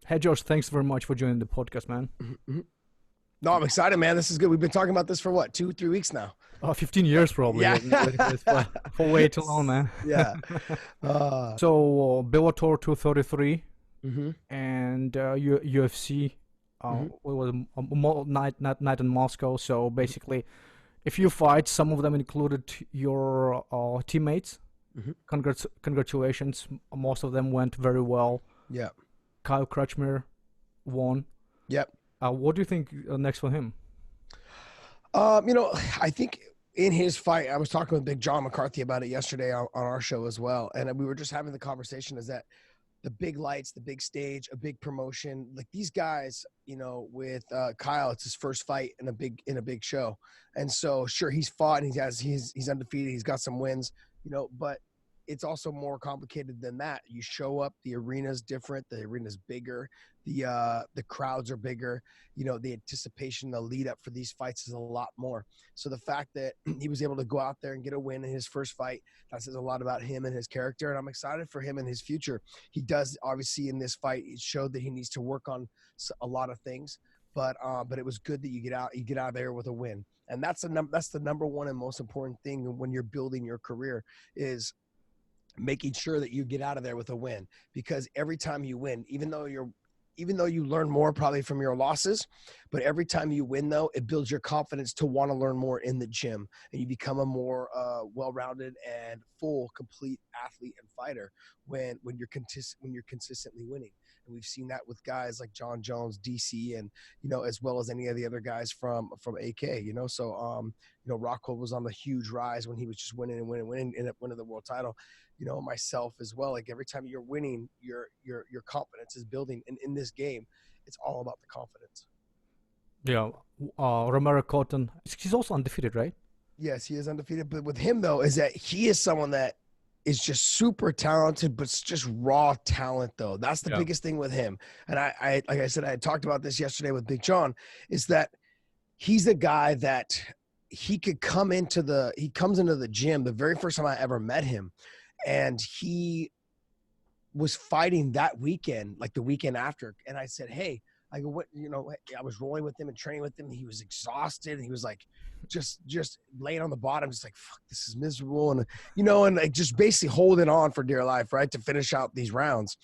Hey, Josh, thanks very much for joining the podcast, man. Mm-hmm. No, I'm excited, man. This is good. We've been talking about this for what, 2-3 weeks now? 15 years probably. Yeah. We've been waiting for this for way too long, man. Yeah. So, Bellator 233 Mm-hmm. and UFC, Mhm. it was night in Moscow. So basically, if you fight, some of them included your teammates. Mhm. Congratulations. Most of them went very well. Yeah. Kyle Crutchmer won. Yep. What do you think next for him? I think in his fight, I was talking with Big John McCarthy about it yesterday on our show as well. And we were just having the conversation is that the big lights, the big stage, a big promotion, like these guys, with Kyle, it's his first fight in a big show. And so sure, he's fought and he's undefeated. He's got some wins, but it's also more complicated than that. You show up, the arena's different, the arena's bigger, the crowds are bigger, the anticipation, the lead up for these fights is a lot more. So the fact that he was able to go out there and get a win in his first fight, that says a lot about him and his character, and I'm excited for him and his future. He does, obviously, in this fight, it showed that he needs to work on a lot of things, but it was good that you get out there with a win. And that's the number one and most important thing when you're building your career is making sure that you get out of there with a win, because every time you win, even though you learn more probably from your losses, but every time you win though, it builds your confidence to want to learn more in the gym, and you become a more well-rounded and full, complete athlete and fighter when you're consistently winning. And we've seen that with guys like John Jones, DC, and as well as any of the other guys from AK. So Rocco was on the huge rise when he was just winning and ended up winning the world title. Myself as well. Like every time you're winning, your confidence is building. And in this game, it's all about the confidence. Yeah, Romero Cotton, he's also undefeated, right? Yes, he is undefeated. But with him though, is that he is someone that is just super talented, but it's just raw talent though. That's the biggest thing with him. And I like I said, I had talked about this yesterday with Big John, is that he's a guy that he comes into the gym the very first time I ever met him. And he was fighting that weekend, like the weekend after. And I said, hey, I go, what, I was rolling with him and training with him. He was exhausted. And he was like, just laying on the bottom, just like, fuck, this is miserable. And, and like just basically holding on for dear life, right, to finish out these rounds.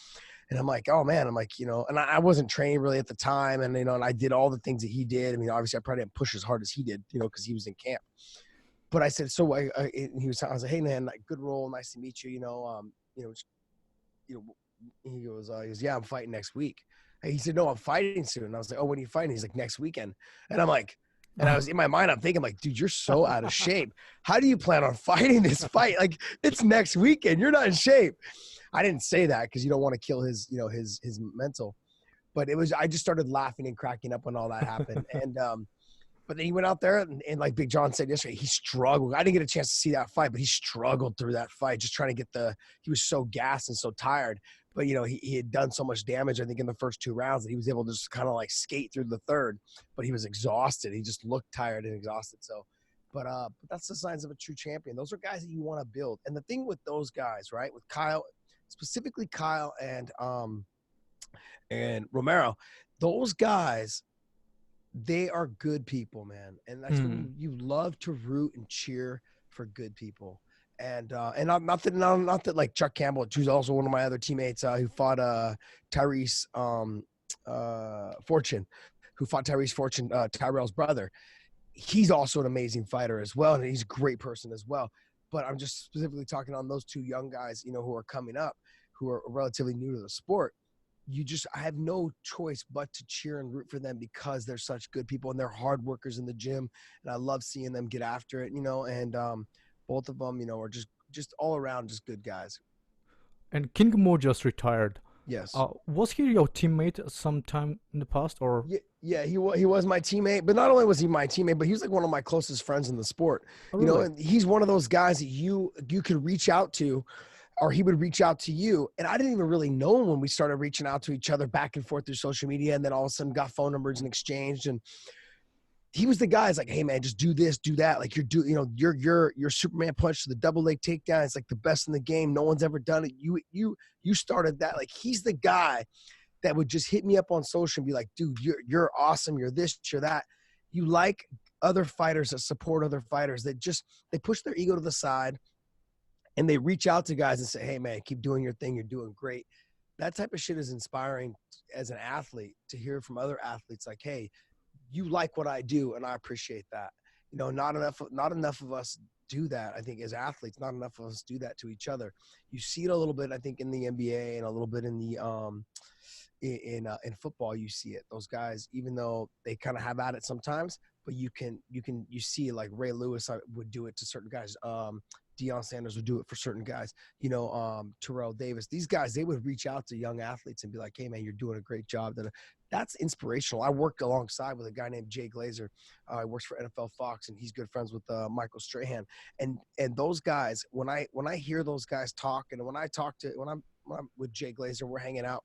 And I'm like, oh man, I'm like, and I wasn't training really at the time. And, and I did all the things that he did. I mean, obviously I probably didn't push as hard as he did, because he was in camp. But I said, so I was like, hey man, like, good roll, nice to meet you. He goes, yeah, I'm fighting next week. And he said, no, I'm fighting soon. And I was like, oh, when are you fighting? He's like, next weekend. And I'm like, and I was in my mind, I'm thinking like, dude, you're so out of shape. How do you plan on fighting this fight? Like, it's next weekend. You're not in shape. I didn't say that because you don't want to kill his, his mental. But I just started laughing and cracking up when all that happened. And but then he went out there and like Big John said yesterday, he struggled. I didn't get a chance to see that fight, but he struggled through that fight, just trying to get he was so gassed and so tired. But, he had done so much damage, I think, in the first 2 rounds that he was able to just kind of like skate through the third, but he was exhausted. He just looked tired and exhausted. So, but that's the signs of a true champion. Those are guys that you want to build. And the thing with those guys, right, with Kyle, specifically Kyle and Romero, those guys, they are good people, man. And that's when you love to root and cheer for good people. And not that like Chuck Campbell, who's also one of my other teammates, who fought Tyrese Fortune, Tyrell's brother. He's also an amazing fighter as well, and he's a great person as well. But I'm just specifically talking on those 2 young guys, who are coming up, who are relatively new to the sport. I have no choice but to cheer and root for them because they're such good people and they're hard workers in the gym. And I love seeing them get after it, and both of them, are just all around just good guys. And King Mo just retired. Yes. Was he your teammate sometime in the past, or? Yeah, he was my teammate, but not only was he my teammate, but he was like one of my closest friends in the sport. Oh, really? And he's one of those guys that you could reach out to, or he would reach out to you. And I didn't even really know him when we started reaching out to each other back and forth through social media. And then all of a sudden got phone numbers and exchanged. And he was the guy that's like, hey man, just do this, do that. Like your Superman punch to the double leg takedown. It's like the best in the game. No one's ever done it. You started that. Like he's the guy that would just hit me up on social and be like, dude, you're awesome. You're this, you're that. You like other fighters that support other fighters that they push their ego to the side and they reach out to guys and say, hey man, keep doing your thing. You're doing great. That type of shit is inspiring as an athlete to hear from other athletes like, hey, you like what I do, and I appreciate that. You know, not enough of us do that. I think as athletes, not enough of us do that to each other. You see it a little bit, I think, in the NBA and a little bit in the in football. You see it. Those guys, even though they kind of have at it sometimes, but you see like Ray Lewis would do it to certain guys. Deion Sanders would do it for certain guys, you know, Terrell Davis. These guys, they would reach out to young athletes and be like, hey, man, you're doing a great job. That's inspirational. I worked alongside with a guy named Jay Glazer. He works for NFL Fox, and he's good friends with Michael Strahan. And those guys, when I hear those guys talk, and when I'm with Jay Glazer, we're hanging out,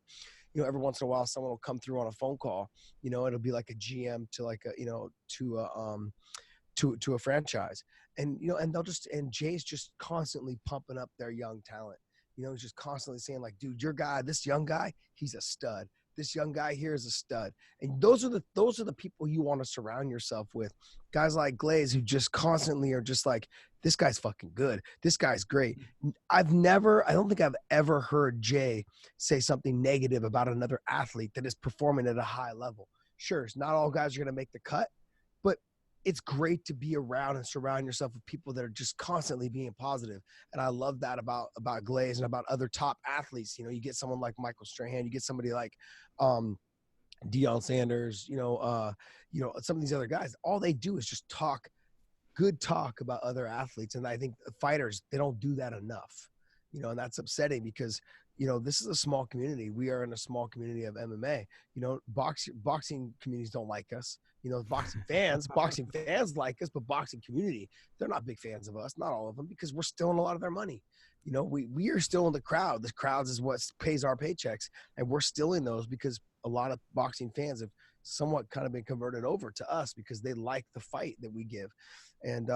you know, every once in a while, someone will come through on a phone call. You know, it'll be like a GM to like a, you know, to a franchise. And, you know, and Jay's just constantly pumping up their young talent. You know, he's just constantly saying like, dude, this young guy, he's a stud. This young guy here is a stud. And those are the people you want to surround yourself with. Guys like Glaze, who just constantly are just like, this guy's fucking good. This guy's great. I don't think I've ever heard Jay say something negative about another athlete that is performing at a high level. Sure, not all guys are going to make the cut, but it's great to be around and surround yourself with people that are just constantly being positive. And I love that about Glaze and about other top athletes. You know, you get someone like Michael Strahan, you get somebody like Deion Sanders, you know, some of these other guys, all they do is just good talk about other athletes. And I think fighters, they don't do that enough, you know, and that's upsetting because, you know, this is a small community. We are in a small community of MMA. You know, boxing communities don't like us. You know, boxing fans like us, but boxing community, they're not big fans of us, not all of them, because we're stealing a lot of their money. You know, we are still in the crowd. The crowds is what pays our paychecks, and we're stealing those because a lot of boxing fans have somewhat kind of been converted over to us because they like the fight that we give. And,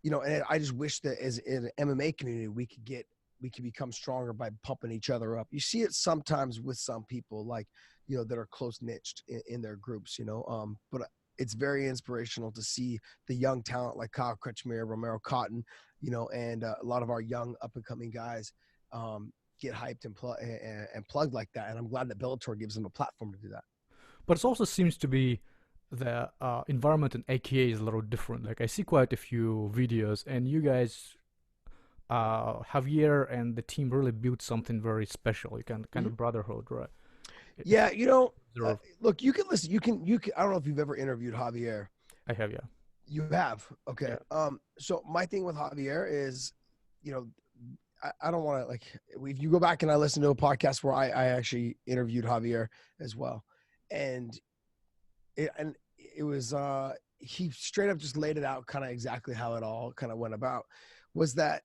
you know, and I just wish that as in an MMA community, we could become stronger by pumping each other up. You see it sometimes with some people, like, you know, that are close niched in their groups, you know, but it's very inspirational to see the young talent like Kyle Crutchmer, Romero Cotton, you know, and a lot of our young up and coming guys get hyped and plugged like that. And I'm glad that Bellator gives them a platform to do that. But it also seems to be the environment in AKA is a little different. Like I see quite a few videos, and you guys, Javier and the team really built something very special. You kind of brotherhood, right? Yeah, you know, look, you can listen. You can. I don't know if you've ever interviewed Javier. I have, yeah. You have, okay. Yeah. So my thing with Javier is, you know, I don't want to like. If you go back and I listen to a podcast where I actually interviewed Javier as well, and it was he straight up just laid it out, kind of exactly how it all kind of went about. Was that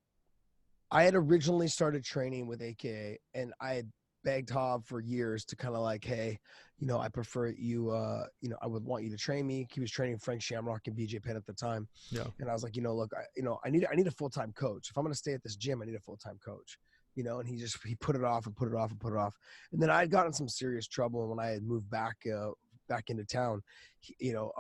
I had originally started training with AKA, and I had begged Hav for years to kind of like, hey, you know, I prefer you, you know, I would want you to train me. He was training Frank Shamrock and BJ Penn at the time. Yeah. And I was like, you know, look, I need a full-time coach. If I'm going to stay at this gym, I need a full-time coach, you know, and he put it off and put it off and put it off. And then I had gotten some serious trouble. And when I had moved back into town, you know,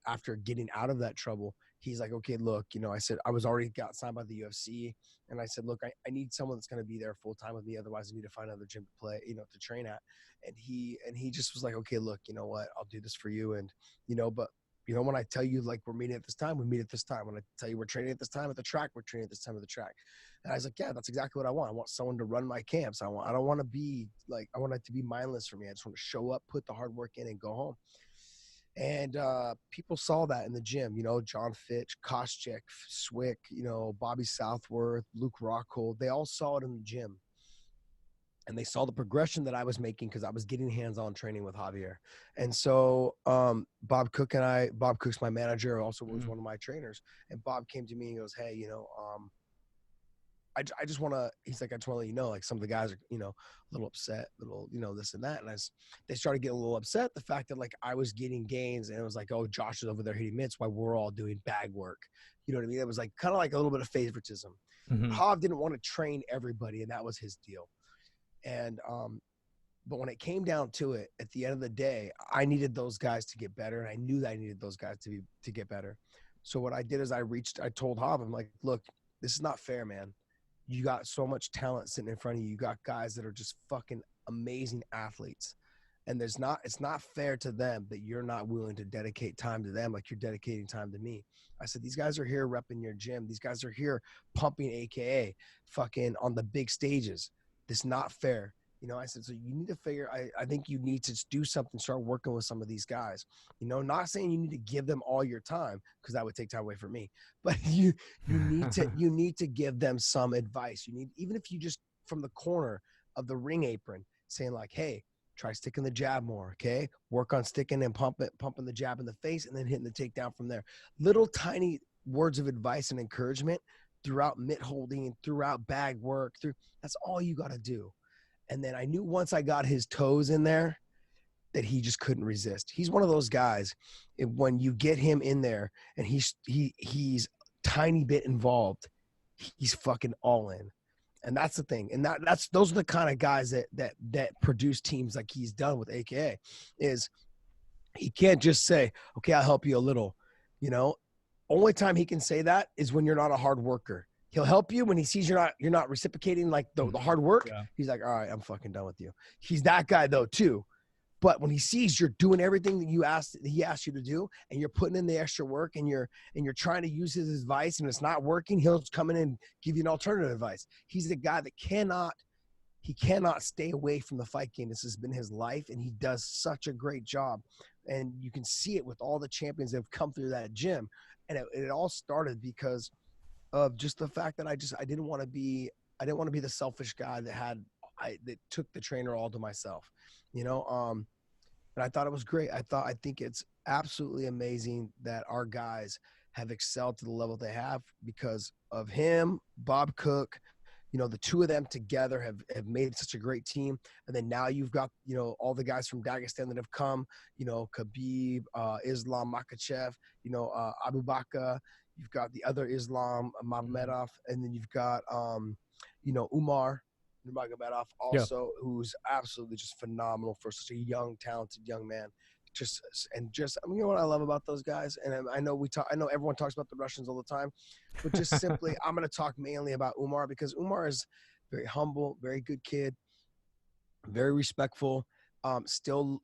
after getting out of that trouble, he's like, okay, look, you know, I said, I was already got signed by the UFC. And I said, look, I need someone that's going to be there full time with me. Otherwise I need to find another gym to play, you know, to train at. And he just was like, okay, look, you know what, I'll do this for you. And, you know, but you know, when I tell you like, we're meeting at this time, we meet at this time. When I tell you we're training at this time at the track, we're training at this time at the track. And I was like, yeah, that's exactly what I want. I want someone to run my camps. I don't want to be like, I want it to be mindless for me. I just want to show up, put the hard work in and go home. And people saw that in the gym, you know, John Fitch, Koscheck, Swick, you know, Bobby Southworth, Luke Rockhold, they all saw it in the gym. And they saw the progression that I was making because I was getting hands-on training with Javier. And so Bob Cook's my manager, also was one of my trainers. And Bob came to me and goes, hey, you know, I just want to, he's like, I just want to let you know, like some of the guys are, you know, a little upset, little, you know, this and that. And they started getting a little upset. The fact that like I was getting gains and it was like, oh, Josh is over there hitting mitts while we're all doing bag work. You know what I mean? It was like kind of like a little bit of favoritism. Hav didn't want to train everybody, and that was his deal. And But when it came down to it, at the end of the day, I needed those guys to get better, and I knew that I needed those guys to get better. So what I did is I told Hob, I'm like, look, this is not fair, man. You got so much talent sitting in front of you. You got guys that are just fucking amazing athletes. And it's not fair to them that you're not willing to dedicate time to them like you're dedicating time to me. I said, these guys are here repping your gym. These guys are here pumping AKA fucking on the big stages. This is not fair. You know, I said, so you need to figure, I think you need to do something, start working with some of these guys. You know, not saying you need to give them all your time, because that would take time away from me. But you need to give them some advice. You need, even if you just from the corner of the ring apron saying like, hey, try sticking the jab more, okay? Work on sticking and pumping the jab in the face and then hitting the takedown from there. Little tiny words of advice and encouragement throughout mitt holding, throughout bag work, that's all you got to do. And then I knew once I got his toes in there that he just couldn't resist. He's one of those guys, when you get him in there and he's tiny bit involved, he's fucking all in. And that's the thing. And those are the kind of guys that produce teams like he's done with AKA. Is he can't just say, okay, I'll help you a little. You know, only time he can say that is when you're not a hard worker. He'll help you when he sees you're not reciprocating like the hard work. Yeah. He's like, all right, I'm fucking done with you. He's that guy though too. But when he sees you're doing everything that he asked you to do, and you're putting in the extra work, and you're trying to use his advice, and it's not working, he'll come in and give you an alternative advice. He's the guy that cannot stay away from the fight game. This has been his life, and he does such a great job. And you can see it with all the champions that have come through that gym. And it all started because of just the fact that I didn't want to be the selfish guy that took the trainer all to myself, you know. And I thought it was great. I think it's absolutely amazing that our guys have excelled to the level they have because of him, Bob Cook. You know, the two of them together have made such a great team. And then now you've got, you know, all the guys from Dagestan that have come, you know, Khabib, Islam Makhachev, you know, Abu Bakr. You've got the other Islam Magomedov, and then you've got, you know, Umar Nurmagomedov also, who's absolutely just phenomenal for such a young, talented young man. I mean, you know what I love about those guys, and I know everyone talks about the Russians all the time, but just simply, I'm going to talk mainly about Umar because Umar is very humble, very good kid, very respectful. Still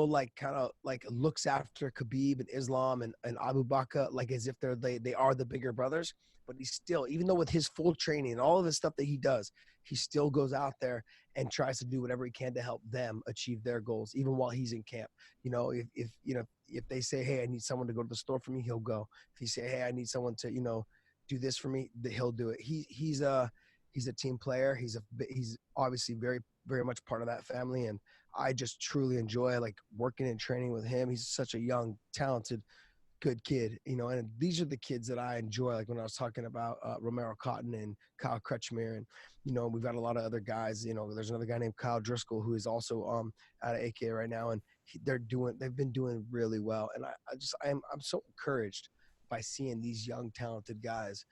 like kind of like looks after Khabib and Islam and Abu Bakr like as if they are the bigger brothers. But he's still, even though with his full training and all of the stuff that he does, he still goes out there and tries to do whatever he can to help them achieve their goals, even while he's in camp. You know, if they say, hey, I need someone to go to the store for me, he'll go. If you say, hey, I need someone to, you know, do this for me, he'll do it. He's a team player. He's obviously very, very much part of that family. And I just truly enjoy like working and training with him. He's such a young, talented, good kid, you know, and these are the kids that I enjoy. Like when I was talking about Romero Cotton and Kyle Crutchmer, and, you know, we've got a lot of other guys, you know, there's another guy named Kyle Driscoll who is also out of AK right now. And they've been doing really well. And I'm so encouraged by seeing these young, talented guys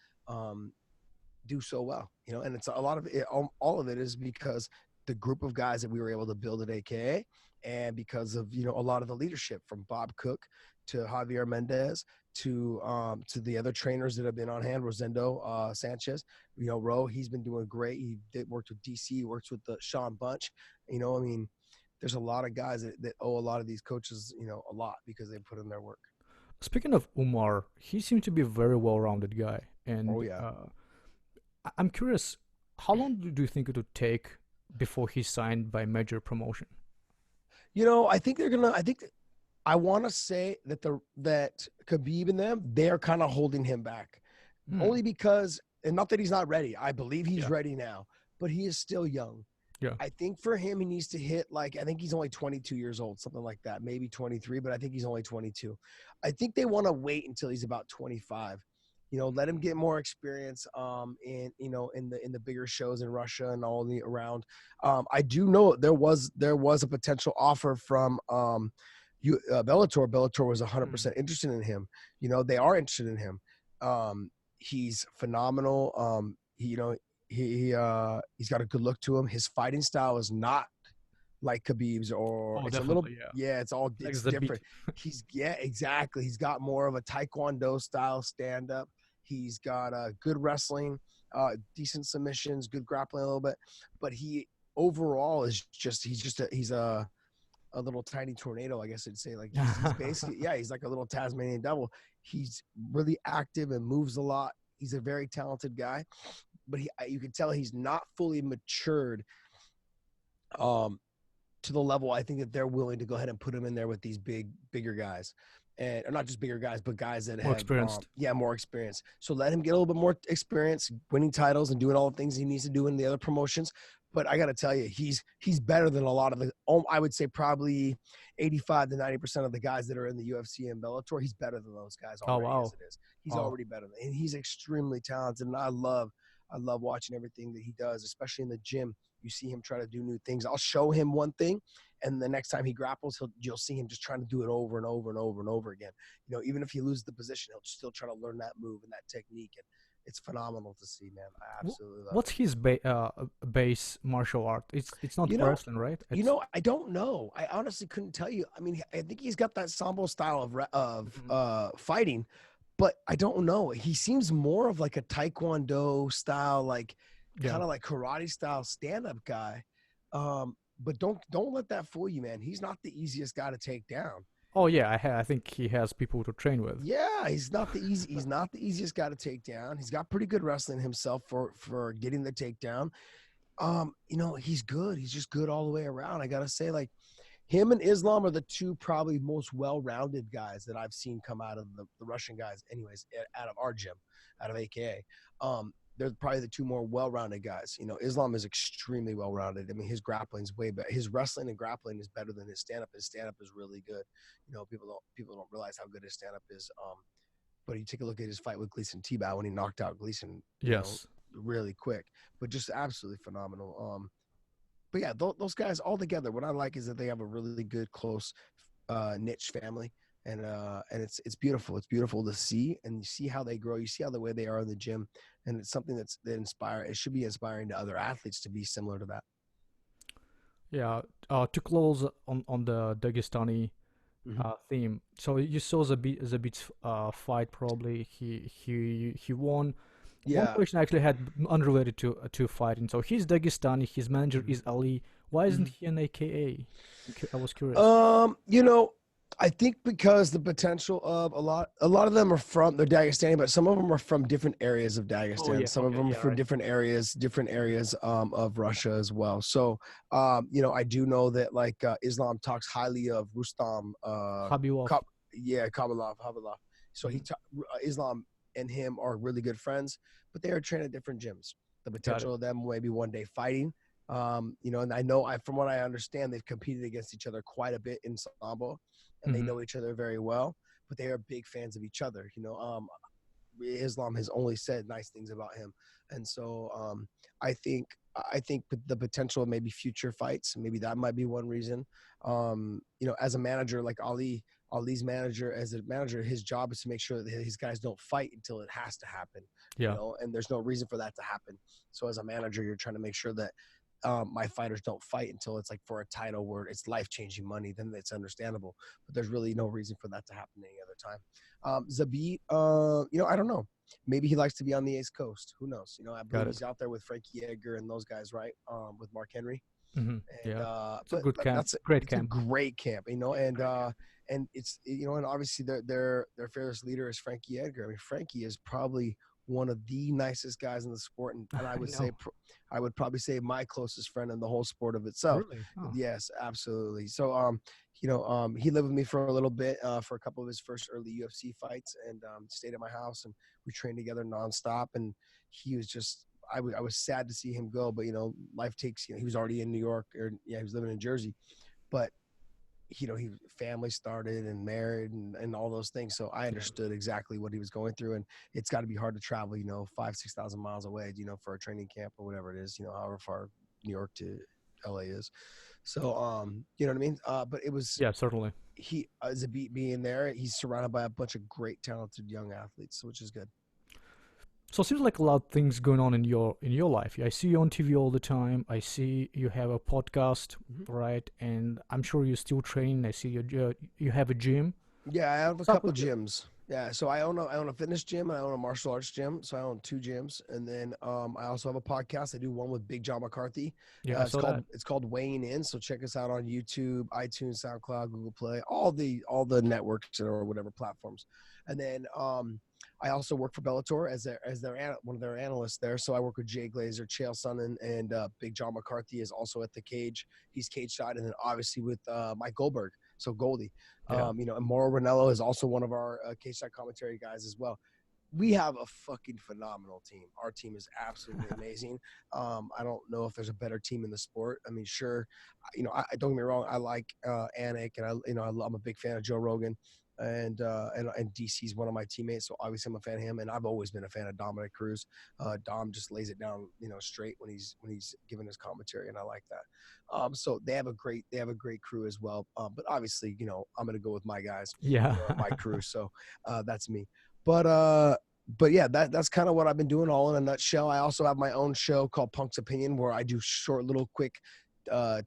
do so well, you know, and it's a lot of it, all of it is because the group of guys that we were able to build at AKA, and because of, you know, a lot of the leadership from Bob Cook to Javier Mendez to the other trainers that have been on hand, Rosendo Sanchez, you know, Ro, he's been doing great. He worked with DC, he works with the Sean Bunch, you know, I mean, there's a lot of guys that owe a lot of these coaches, you know, a lot because they put in their work. Speaking of Umar, he seems to be a very well-rounded guy. And I'm curious, how long do you think it would take before he's signed by a major promotion? You know, I want to say that that Khabib and them, they're kind of holding him back. Only because, and not that he's not ready. I believe he's ready now, but he is still young. Yeah. I think for him, he needs to hit I think he's only 22 years old, something like that, maybe 23, but I think he's only 22. I think they want to wait until he's about 25. You know, let him get more experience in the bigger shows in Russia and all the around. I do know there was a potential offer from Bellator. Bellator was 100% interested in him. You know, they are interested in him. He's phenomenal. He's got a good look to him. His fighting style is not like Khabib's, or Oh, it's a little, definitely, yeah. yeah, Like it's the different. beat. Yeah, exactly. He's got more of a Taekwondo style stand up. He's got good wrestling, decent submissions, good grappling a little bit, but he overall is just he's a little tiny tornado, I guess I'd say. Like he's basically, yeah, he's like a little Tasmanian devil. He's really active and moves a lot. He's a very talented guy, but you can tell he's not fully matured um, to the level I think that they're willing to go ahead and put him in there with these bigger guys. And or not just bigger guys, but guys that More have, experienced. yeah, more experience. So let him get a little bit more experience, winning titles and doing all the things he needs to do in the other promotions. But I got to tell you, he's better than a lot of the. I would say probably 85 to 90% of the guys that are in the UFC and Bellator. He's better than those guys Oh, already as wow. it is. He's Oh, already better, and he's extremely talented. And I love watching everything that he does, especially in the gym. You see him try to do new things. I'll show him one thing, and the next time he grapples, you'll see him just trying to do it over and over and over and over again. You know, even if he loses the position, he'll still try to learn that move and that technique, and it's phenomenal to see, man. I absolutely love what's it. his base martial art? It's not You know, wrestling, right? It's I don't know. I honestly couldn't tell you. I mean, I think he's got that sambo style of Mhm. fighting, but I don't know. He seems more of like a taekwondo style, like Yeah. kind of like karate style stand up guy. But don't let that fool you, man. He's not the easiest guy to take down. Oh, yeah. I think he has people to train with. Yeah, he's not the easiest guy to take down. He's got pretty good wrestling himself for getting the takedown. He's good. He's just good all the way around. I gotta say, like him and Islam are the two probably most well-rounded guys that I've seen come out of the Russian guys, anyways, out of our gym, out of AKA. They're probably the two more well-rounded guys. You know, Islam is extremely well-rounded. I mean, his grappling's way better. His wrestling and grappling is better than his stand-up. His stand-up is really good. You know, people don't realize how good his stand-up is. But you take a look at his fight with Gleason Tebow when he knocked out Gleason, Yes. really quick, but just absolutely phenomenal. But yeah, those guys all together, what I like is that they have a really good, close, niche family, and it's beautiful. It's beautiful to see, and you see how they grow. You see how the way they are in the gym, and it's something that inspire. It should be inspiring to other athletes to be similar to that. Yeah. To close on the Dagestani Mm-hmm. theme. So you saw Zabit's fight. Probably he won. One Yeah. question I actually had unrelated to fighting. So he's Dagestani. His manager is Ali. Why isn't Mm-hmm. he an AKA? I was curious. You know, I think because the potential of a lot of them are from they're Dagestani, but some of them are from different areas of Oh, Dagestan. yeah. Some of Okay. them are Yeah. from Right. different areas of Russia as well. So, I do know that like Islam talks highly of Rustam, Khabib. yeah, Kabalov. So Mhm. Islam and him are really good friends, but they are trained at different gyms. The Got it. potential of them maybe one day fighting. And from what I understand, they've competed against each other quite a bit in Sambo, and they Hmm. know each other very well. But they are big fans of each other. Islam has only said nice things about him, and so I think I think the potential of maybe future fights, maybe that might be one reason. As a manager like Ali's manager, as a manager, his job is to make sure that his guys don't fight until it has to happen. Yeah. And there's no reason for that to happen. So as a manager, you're trying to make sure that my fighters don't fight until it's like for a title where it's life changing money. Then it's understandable, but there's really no reason for that to happen any other time. Zabit, I don't know. Maybe he likes to be on the East Coast. Who knows? I Got believe it. he's out there with Frankie Edgar and those guys, right? With Mark Henry. Hmm. And Yeah. It's a but good camp. that's Great it's a camp. great camp, Yeah. Great camp. and it's and obviously their fearless leader is Frankie Edgar. I mean, Frankie is probably one of the nicest guys in the sport, and I I would say know. I would probably say my closest friend in the whole sport of itself. Really? Oh. Yes, absolutely. So he lived with me for a little bit for a couple of his first early UFC fights, and stayed at my house, and we trained together nonstop. And he was just I was sad to see him go, but life takes. He was already in New York, or yeah, he was living in Jersey, but he family started and married and all those things. So I Yeah. understood exactly what he was going through, and it's got to be hard to travel, 5,000-6,000 miles away, for a training camp or whatever it is, however far New York to LA is. So, you know what I mean? But it was Yeah. Certainly. he as a beat being there, he's surrounded by a bunch of great, talented young athletes, which is good. So it seems like a lot of things going on in your life. I see you on TV all the time. I see you have a podcast, right? And I'm sure you still train. I see you have a gym. Yeah, I have a What's up couple with you? gyms. Yeah, so I own a fitness gym and I own a martial arts gym. So I own two gyms, and then I also have a podcast. I do one with Big John McCarthy. Yeah, I It's saw that. called Weighing In. So check us out on YouTube, iTunes, SoundCloud, Google Play, all the networks or whatever platforms. And then I also work for Bellator as one of their analysts there. So I work with Jay Glazer, Chael Sonnen, and Big John McCarthy is also at the cage. He's cage side, and then obviously with Mike Goldberg, so Goldie. Yeah. And Mauro Ranello is also one of our cage side commentary guys as well. We have a fucking phenomenal team. Our team is absolutely amazing. I don't know if there's a better team in the sport. I mean, sure, I don't get me wrong. I like Anik, and I'm a big fan of Joe Rogan, and DC's one of my teammates, so obviously I'm a fan of him. And I've always been a fan of Dominic Cruz. Dom just lays it down, straight when he's giving his commentary, and I like that. So they have a great crew as well. But obviously, I'm gonna go with my guys, Yeah. my crew. So that's me. But yeah, that's kind of what I've been doing all in a nutshell. I also have my own show called Punk's Opinion, where I do short, little, quick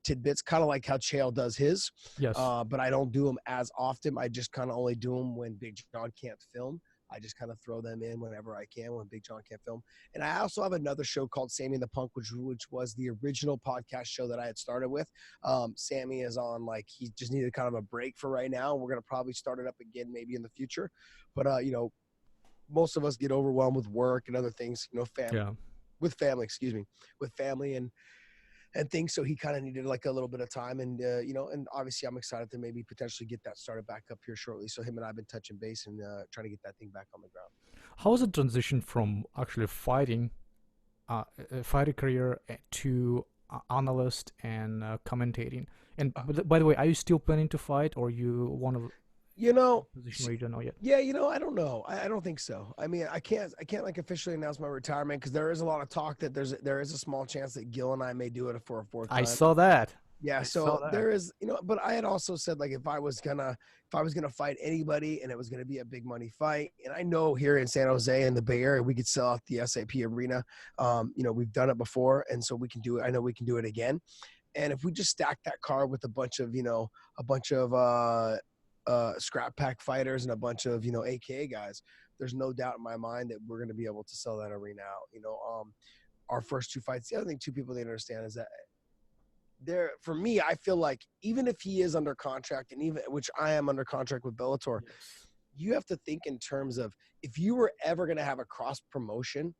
tidbits, kind of like how Chael does his. Yes. But I don't do them as often. I just kind of only do them when Big John can't film. I just kind of throw them in whenever I can when Big John can't film. And I also have another show called Sammy and the Punk, which was the original podcast show that I had started with. Sammy is on, like, he just needed kind of a break for right now. We're going to probably start it up again maybe in the future. But, most of us get overwhelmed with work and other things, family, Yeah. with family and things. So he kind of needed like a little bit of time, and and obviously I'm excited to maybe potentially get that started back up here shortly. So him and I've been touching base and trying to get that thing back on the ground. How was the transition from actually a fighting career to analyst and commentating? And by the way, are you still planning to fight, or you want to You know, position where you don't know yet? yeah, I don't know. I don't think so. I mean, I can't like officially announce my retirement because there is a lot of talk that there is a small chance that Gil and I may do it for a fourth I time. saw that. Yeah, I saw so that. there is, but I had also said, like, if I was gonna fight anybody and it was gonna be a big money fight, and I know here in San Jose in the Bay Area we could sell out the SAP arena. We've done it before, and so we can do it. I know we can do it again. And if we just stack that card with a bunch of scrap pack fighters and a bunch of AKA guys, there's no doubt in my mind that we're gonna be able to sell that arena out. Our first two fights. The other thing, two people need to understand is that for me, I feel like even if he is under contract, and even which I am under contract with Bellator, Yes. you have to think in terms of if you were ever going to have a cross promotion,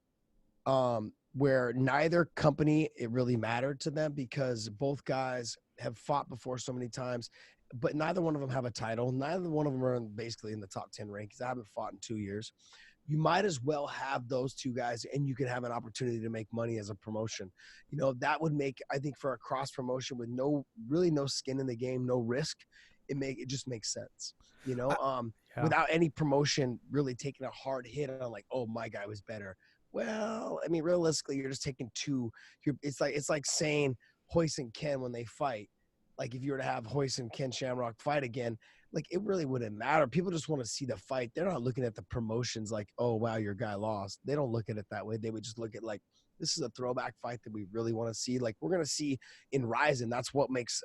where neither company it really mattered to them because both guys have fought before so many times, but neither one of them have a title. Neither one of them are basically in the top 10 rankings. I haven't fought in 2 years. You might as well have those two guys, and you can have an opportunity to make money as a promotion. That would make, I think, for a cross promotion with no skin in the game, no risk, it just makes sense. I, yeah. Without any promotion really taking a hard hit on, like, oh, my guy was better. Well, I mean, realistically, you're just taking two. It's like saying Hoist and Ken when they fight. Like, if you were to have Hoist and Ken Shamrock fight again, like, it really wouldn't matter. People just want to see the fight. They're not looking at the promotions like, oh, wow, your guy lost. They don't look at it that way. They would just look at, like, this is a throwback fight that we really want to see. Like, we're going to see in Ryzen. That's what makes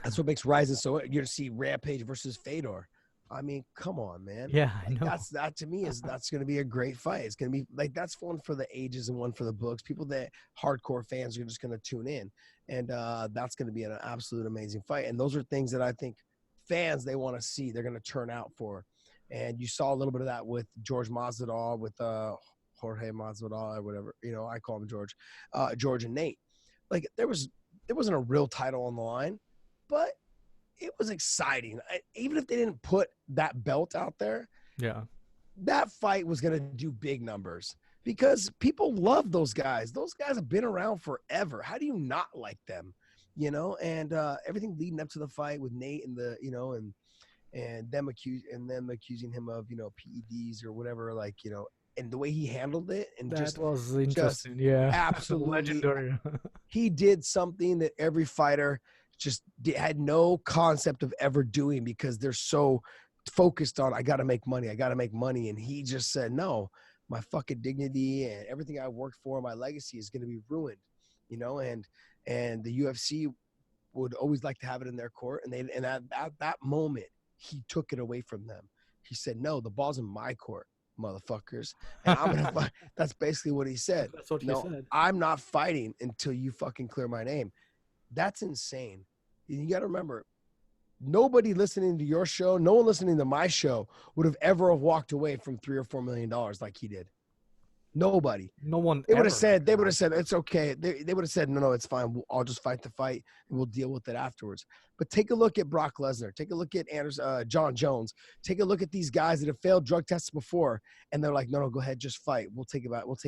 Ryzen so you're going to see Rampage versus Fedor. I mean, come on, man. Yeah, I Like, know. that to me that's going to be a great fight. It's going to be like, that's one for the ages and one for the books. People that hardcore fans are just going to tune in, and that's going to be an absolute amazing fight. And those are things that I think fans, they want to see. They're going to turn out for. And you saw a little bit of that with George Masvidal, with Jorge Masvidal, or whatever. I call him George and Nate. Like, there wasn't a real title on the line, but it was exciting. Even if they didn't put that belt out there, Yeah. that fight was going to do big numbers because people love those guys. Those guys have been around forever. How do you not like them? And everything leading up to the fight with Nate and and them accusing him of, PEDs or whatever, like, and the way he handled it, and That was interesting. Yeah. absolutely Legendary. he did something that every fighter just had no concept of ever doing because they're so focused on, I got to make money. And he just said, no, my fucking dignity and everything I worked for, my legacy is going to be ruined, you know. And the UFC would always like to have it in their court, and at that moment he took it away from them. He said, "No, the ball's in my court, motherfuckers, and I'm gonna fight." That's basically what he said. That's what he No, said. I'm not fighting until you fucking clear my name. That's insane. You got to remember, nobody listening to your show, no one listening to my show would have ever walked away from $3 or $4 million like he did. Nobody. No one. They would have said, it's okay. They would have said, no, it's fine. I'll just fight the fight and we'll deal with it afterwards. But take a look at Brock Lesnar. Take a look at John Jones. Take a look at these guys that have failed drug tests before. And they're like, no, go ahead, just fight. We'll take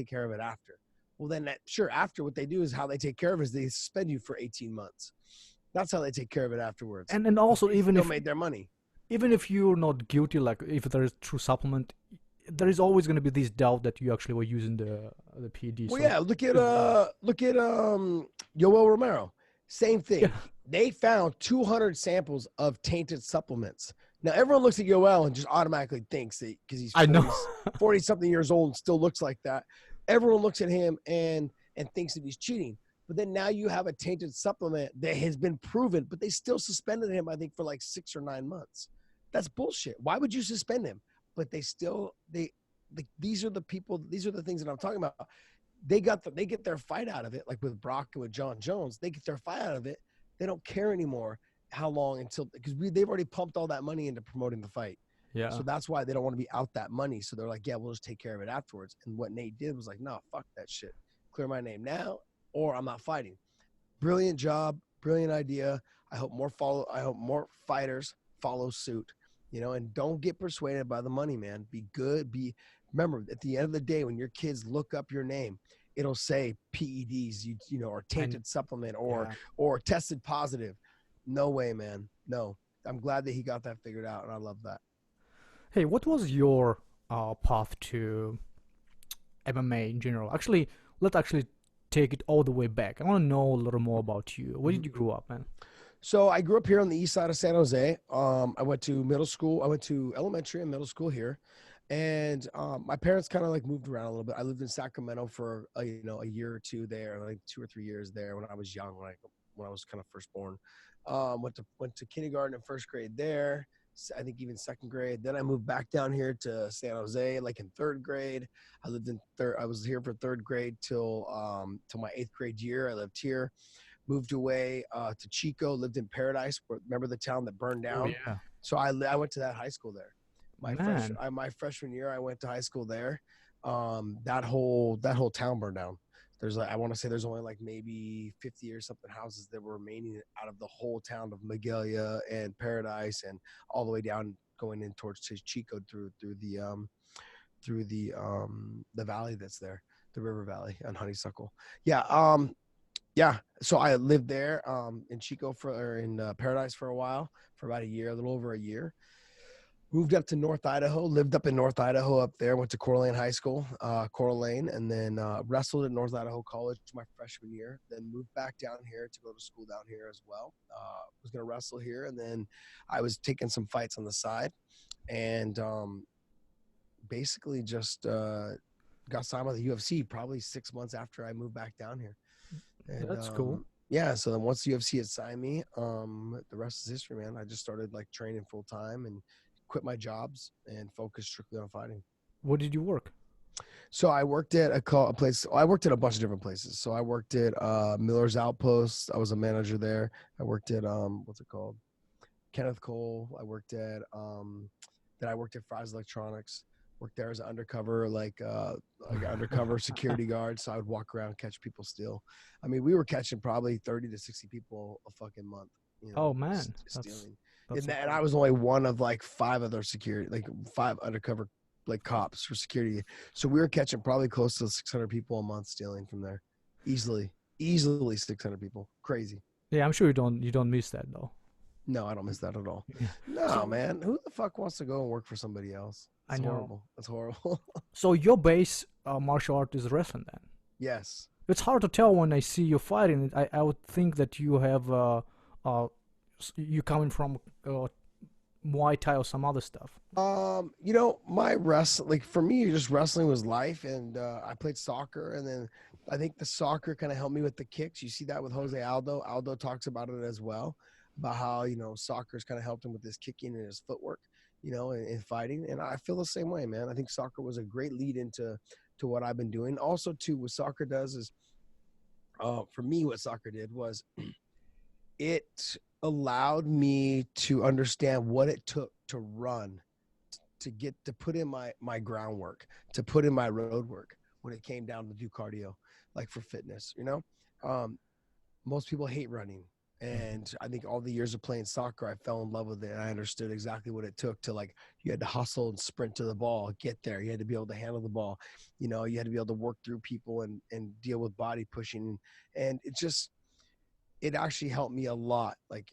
care of it after. Well, then after what they do is how they take care of it is they suspend you for 18 months. That's how they take care of it afterwards. And also, even if made their money, even if you're not guilty, like if there is true supplement, there is always going to be this doubt that you actually were using the PED. Well, yeah, look at Yoel Romero. Same thing. Yeah. They found 200 samples of tainted supplements. Now everyone looks at Yoel and just automatically thinks that because he's 40 something years old and still looks like that. Everyone looks at him and thinks that he's cheating. But then now you have a tainted supplement that has been proven, but they still suspended him, I think, for like 6 or 9 months. That's bullshit. Why would you suspend him? But these are the people, these are the things that I'm talking about. They get their fight out of it, like with Brock and with John Jones. They get their fight out of it. They don't care anymore how long because they've already pumped all that money into promoting the fight. Yeah. So that's why they don't want to be out that money. So they're like, yeah, we'll just take care of it afterwards. And what Nate did was like, no, fuck that shit. Clear my name now, or I'm not fighting. Brilliant job, brilliant idea. I hope more fighters follow suit. You know, and don't get persuaded by the money, man. Be good. Remember, at the end of the day, when your kids look up your name, it'll say PEDs, or tainted supplement or tested positive. No way, man. No. I'm glad that he got that figured out, and I love that. Hey, what was your path to MMA in general? Actually, let's take it all the way back. I want to know a little more about you. Where did you grow up, man? So I grew up here on the east side of San Jose. I went to middle school. I went to elementary and middle school here. And my parents kind of like moved around a little bit. I lived in Sacramento for a year or two there, like 2 or 3 years there when I was young, when I was kind of first born. Went to kindergarten and first grade there. I think even second grade. Then I moved back down here to San Jose, like in third grade. I was here for third grade till my 8th grade year. I lived here. Moved away to Chico, lived in Paradise. Remember the town that burned down? Oh, yeah. So I went to that high school there. My freshman year, I went to high school there. That whole town burned down. I want to say there's only like maybe 50 or something houses that were remaining out of the whole town of Magalia and Paradise, and all the way down going in towards Chico through the valley that's there, the river valley on Honeysuckle. Yeah. So I lived there in Chico in Paradise for a while, for about a little over a year. Moved up to North Idaho, lived up in North Idaho up there, went to Coeur d'Alene High School, Coeur d'Alene, and then wrestled at North Idaho College my freshman year. Then moved back down here to go to school down here as well. Was going to wrestle here, and then I was taking some fights on the side, and basically just got signed by the UFC probably 6 months after I moved back down here. And, that's cool. Yeah. So then once the UFC had signed me, the rest is history, man. I just started like training full time and quit my jobs and focused strictly on fighting. Where did you work? So I worked at a place. I worked at a bunch of different places. So I worked at Miller's Outpost. I was a manager there. I worked at what's it called? Kenneth Cole. I worked at Fry's Electronics. Worked there as an undercover, like undercover security guard. So I would walk around, catch people steal. I mean, we were catching probably 30 to 60 people a fucking month. Oh man, stealing. And I was only one of like 5 other security, like 5 undercover like cops for security. So we were catching probably close to 600 people a month stealing from there. Easily 600 people. Crazy. Yeah, I'm sure you don't miss that though. No, I don't miss that at all. No, man. Who the fuck wants to go and work for somebody else? That's horrible. That's horrible. So your base martial art is wrestling then? Yes. It's hard to tell when I see you fighting. I would think that you have you coming from Muay Thai or some other stuff? My like for me, just wrestling was life, and I played soccer, and then I think the soccer kind of helped me with the kicks. You see that with Jose Aldo. Aldo talks about it as well, about how soccer's kind of helped him with his kicking and his footwork, in fighting. And I feel the same way, man. I think soccer was a great lead into what I've been doing. Also, too, what soccer does is, for me, what soccer did was it allowed me to understand what it took to run, to get to put in my groundwork, to put in my road work when it came down to do cardio, like for fitness. Most people hate running, and I think all the years of playing soccer, I fell in love with it, and I understood exactly what it took to, like, you had to hustle and sprint to the ball, get there. You had to be able to handle the ball. You had to be able to work through people and deal with body pushing, and it actually helped me a lot. Like,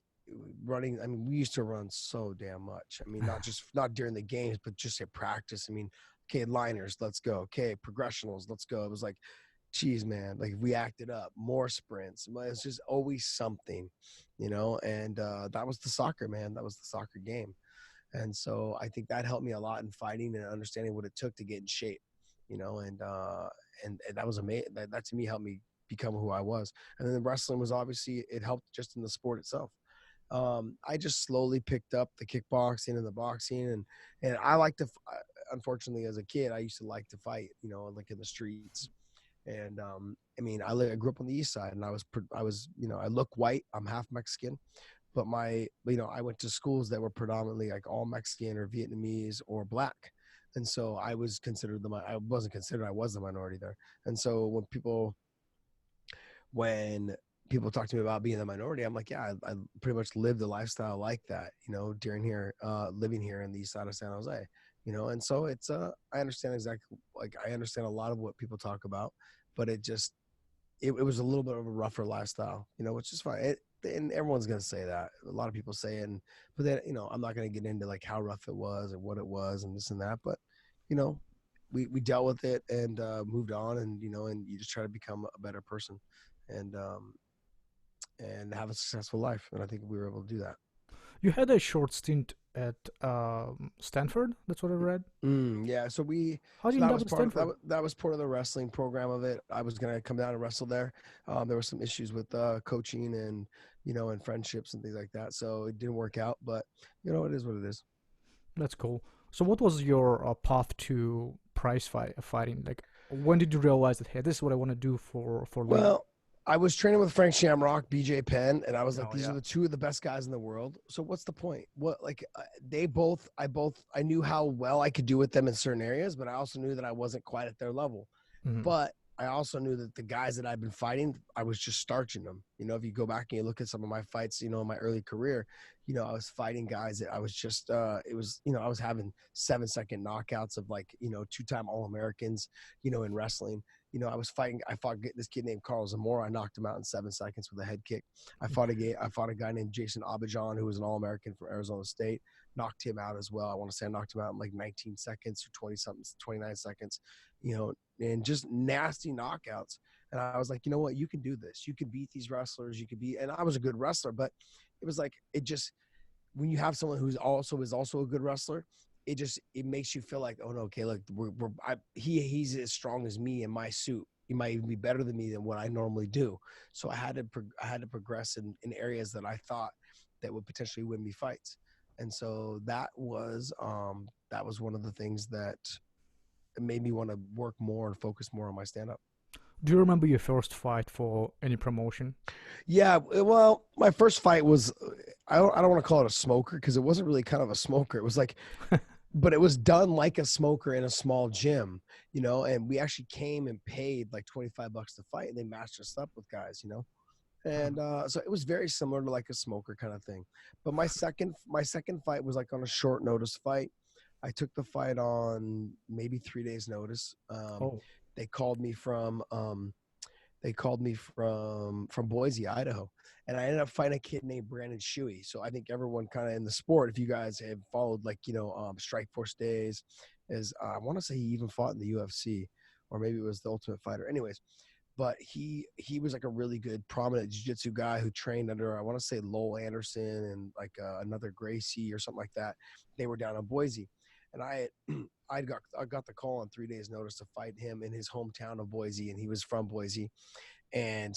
running, I mean, we used to run so damn much. I mean, not during the games, but just at practice. I mean, okay, liners, let's go. Okay, progressionals, let's go. It was like, geez, man, like, we acted up, more sprints. It's just always something, and that was the soccer, man. That was the soccer game. And so I think that helped me a lot in fighting and understanding what it took to get in shape, and that was amazing. That to me helped me become who I was. And then the wrestling was, obviously, it helped just in the sport itself. I just slowly picked up the kickboxing and the boxing, and I like to. Unfortunately, as a kid, I used to like to fight, like in the streets. And I mean, I grew up on the east side, and I look white. I'm half Mexican, but I went to schools that were predominantly like all Mexican or Vietnamese or black. And so I was considered I wasn't considered, I was the minority there. And so when people talk to me about being the minority, I'm like, yeah, I pretty much lived a lifestyle like that, during here, living here in the east side of San Jose, and so it's, I understand exactly, like, I understand a lot of what people talk about, but it was a little bit of a rougher lifestyle, which is fine. And everyone's going to say that. A lot of people say it, but then, I'm not going to get into like how rough it was or what it was and this and that, but, you know, we dealt with it and moved on, and you just try to become a better person and, and have a successful life. And I think we were able to do that. You had a short stint at Stanford. That's what I read. Yeah. So How did you end up at Stanford? that was part of the wrestling program of it. I was going to come down and wrestle there. There were some issues with coaching and, and friendships and things like that. So it didn't work out, but it is what it is. That's cool. So, what was your path to fighting? Like, when did you realize that, hey, this is what I want to do for living? Well, I was training with Frank Shamrock, BJ Penn, and I was like, Oh these are yeah. the two of the best guys in the world. So what's the point? What, like, I knew how well I could do with them in certain areas, but I also knew that I wasn't quite at their level. Hmm. But I also knew that the guys that I've been fighting, I was just starching them. If you go back and you look at some of my fights, in my early career, I was fighting guys that I was just, I was having 7-second knockouts of, like, 2-time All-Americans, in wrestling. I fought this kid named Carl Zamora. I knocked him out in 7 seconds with a head kick. I fought a guy named Jason Abajan, who was an All-American from Arizona State. Knocked him out as well. I want to say I knocked him out in like 19 seconds or 20 something, 29 seconds, and just nasty knockouts. And I was like, you know what? You can do this. You can beat these wrestlers. And I was a good wrestler, but it was like, when you have someone who's also a good wrestler, it makes you feel like, oh no, okay, look, he's as strong as me in my suit. He might even be better than me than what I normally do. So I had to progress in areas that I thought that would potentially win me fights. And so that was one of the things that made me want to work more and focus more on my stand up. Do you remember your first fight for any promotion? Yeah, well, my first fight was, I don't want to call it a smoker because it wasn't really kind of a smoker. It was like, but it was done like a smoker in a small gym, and we actually came and paid like $25 to fight, and they matched us up with guys, and so it was very similar to like a smoker kind of thing. But my second fight was like on a short notice fight. I took the fight on maybe 3 days notice. Oh, They called me from Boise, Idaho, and I ended up fighting a kid named Brandon Shuey. So I think everyone kind of in the sport, if you guys have followed, like, Strike Force days, is I want to say he even fought in the UFC, or maybe it was the Ultimate Fighter. Anyways, but he was like a really good prominent jiu-jitsu guy who trained under, I want to say, Lowell Anderson and like another Gracie or something like that. They were down in Boise, and I got the call on 3 days notice to fight him in his hometown of Boise, and he was from Boise, and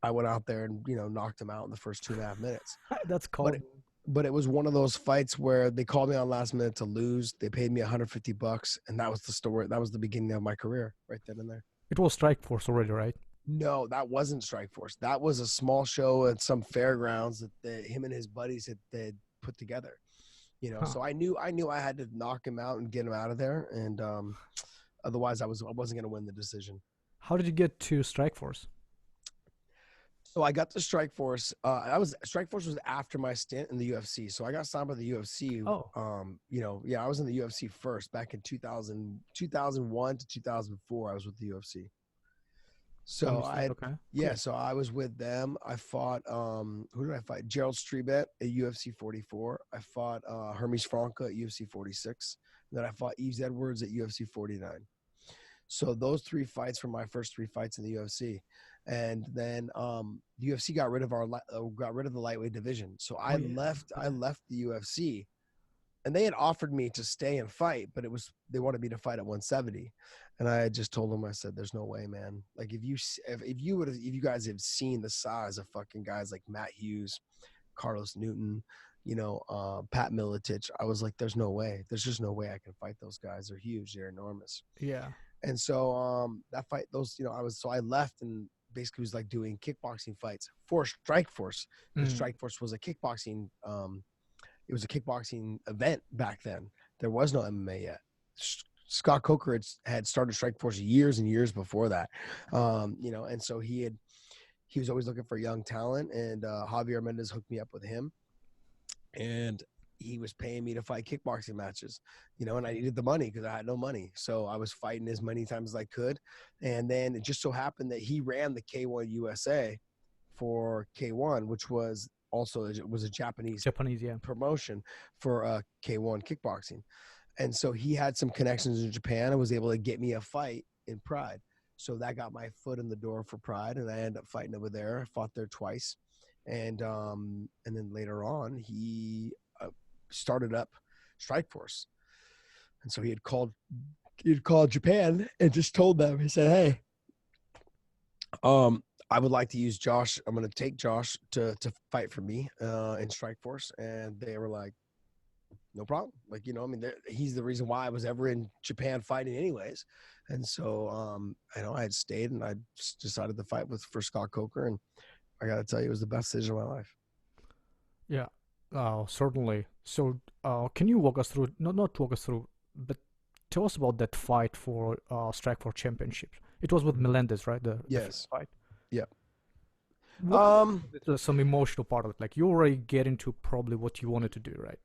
I went out there and knocked him out in the first 2.5 minutes. That's But cold. but it was one of those fights where they called me on last minute to lose. They paid me $150, and that was the story. That was the beginning of my career, right then and there. It was Strikeforce already, right? No, that wasn't Strikeforce. That was a small show at some fairgrounds that him and his buddies had put together. Huh. So I knew I had to knock him out and get him out of there, and otherwise I wasn't going to win the decision. How did you get to Strikeforce? So I got to Strikeforce was after my stint in the UFC. So I got signed by the UFC. Oh. I was in the UFC first back in 2001 to 2004. I was with the UFC. So so I was with them. I fought who did I fight? Gerald Strebet at UFC 44. I fought Hermes Franca at UFC 46. And then I fought Yves Edwards at UFC 49. So those 3 fights were my first 3 fights in the UFC. And then the UFC got rid of the lightweight division. So I left the UFC, and they had offered me to stay and fight, but they wanted me to fight at 170. And I just told them, I said, there's no way, man. Like if you guys have seen the size of fucking guys like Matt Hughes, Carlos Newton, Pat Miletich, I was like, there's no way. There's just no way I can fight those guys. They're huge. They're enormous. Yeah. And so that fight, I left and basically was like doing kickboxing fights for Strikeforce. Strikeforce was a kickboxing, it was a kickboxing event back then. There was no MMA yet. Scott Coker had started Strikeforce years and years before that. And so he was always looking for young talent, and Javier Mendez hooked me up with him, and he was paying me to fight kickboxing matches, and I needed the money because I had no money. So I was fighting as many times as I could. And then it just so happened that he ran the K1 USA for K1, which was also, it was a Japanese promotion for K1 kickboxing. And so he had some connections in Japan and was able to get me a fight in Pride. So that got my foot in the door for Pride, and I ended up fighting over there. I fought there twice. And then later on, he started up Strikeforce. And so he had called Japan and just told them, he said, hey, I would like to use Josh. I'm going to take Josh to fight for me in Strikeforce. And they were like, no problem. Like, he's the reason why I was ever in Japan fighting anyways. And so, I had stayed, and I just decided to fight for Scott Coker. And I got to tell you, it was the best decision of my life. Yeah. Certainly. So, can you walk us through? Not walk us through, but tell us about that fight for Strikeforce Championship. It was with Melendez, right? Yes. The fight. Yeah. Some emotional part of it. Like, you already get into probably what you wanted to do, right?